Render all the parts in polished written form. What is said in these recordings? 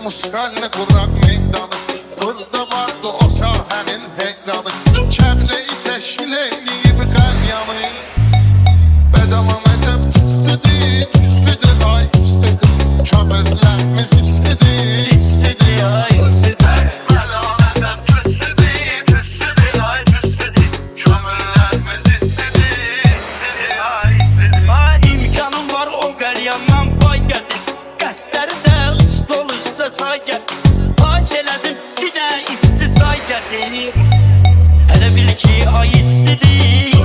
Musqalli quraq meydanı burada vardı o sahənin heyranı Kəbləyi təşkil edib qəlyanı Bədəvan əcəb tüstüdür, ay tüstüdür Kömürlərimiz istidir, ay istidir Bədəvan əcəb tüstüdür, ay tüstüdür Kömürlərimiz istidir, ay istidir İmkanım var o qəlyandan pay gətir Qətləri də ıst olursa çay gətir Paç elədim bir də içsiz çay gətir Hələ bil ki ay istidir,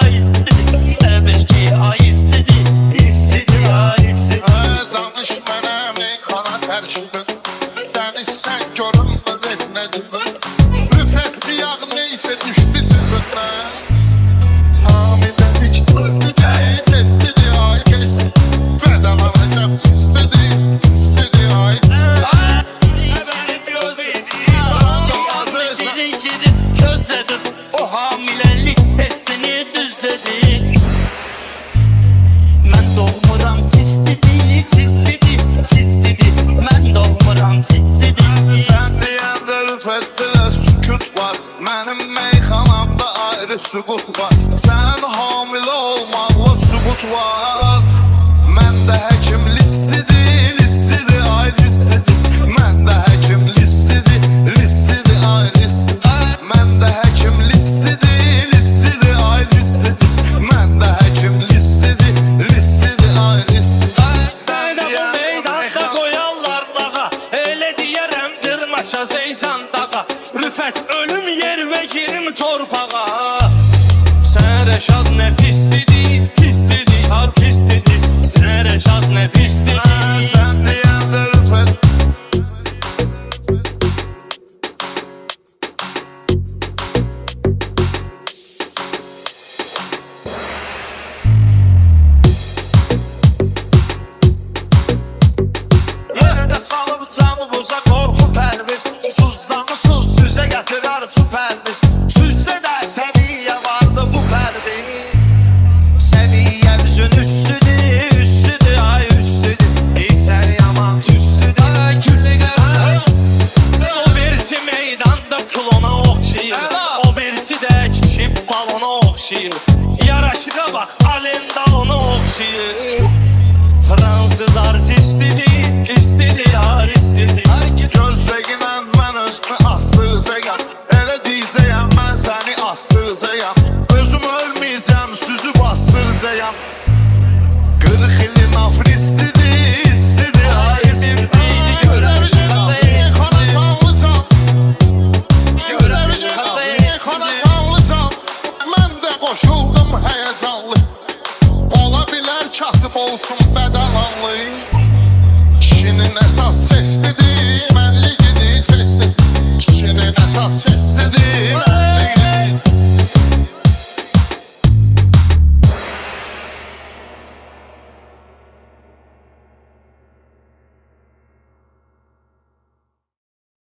ay istidir Hələ bil ki ay istidir, ay istidir Danış mənə meyxana tərkibin Dəniz sən görünmür et nəcibin Rüfət qiyaq neysə düşdü cibinmən Hamiləlik testidir, ay kestir Bədəvan əcəb tüstüdür, ay O hamiləlik testini düzdədir Mən doğmuram çistidir Mən doğmuram çistidir Sən deyəndə rüfətdə sükut var Mənim meyxanamda ayrı süqut var Sən hamilə olmaqla süqut var Məndə həkim listidir, ay listidir Məndə həkim listidir, ay listidir Məndə həkim listidir, ay listidir Məndə həkim listidir, ay listidir Məndə bu meydanda qoyarlar dağa Elə deyərəm dırmaşa zeysan dağa Rüfət ölüm yer və girim torpağa Sən rəşad nə pislidir, har pislidir Sən rəşad nə pislidir Sən deyəndə rüfət Yenə də salıb canımıza qorxu pərviz Suzlamısız süzə gətirər su pərviz Süzdə də səviyyə vardı bu pərviz Səviyyə üzün üstüdür, ay üstüdür İçər yaman tüstüdür, ay küllüdür O birisi meydanda klona oxşayır O birisi də çişib balona oxşayır Yaraşığa bax, alenda ona oxşayır Fransız artistidir, istidiyar istidir Gözləginən mən özümü astıracağam Elə deyəcəyəm mən səni astıracağam Özüm ölməyəcəm, süzü bastıracağam 40 ilin afristidir, ay istidir Meyxana sallıcam Meyxana sallıcam Mən də qoşuldum həyəcanlı Ola bilər kasıb olsun bədəlanlı Kişinin əsas seslidir, mənligidir seslidir Kişinin əsas seslidir, mənligidir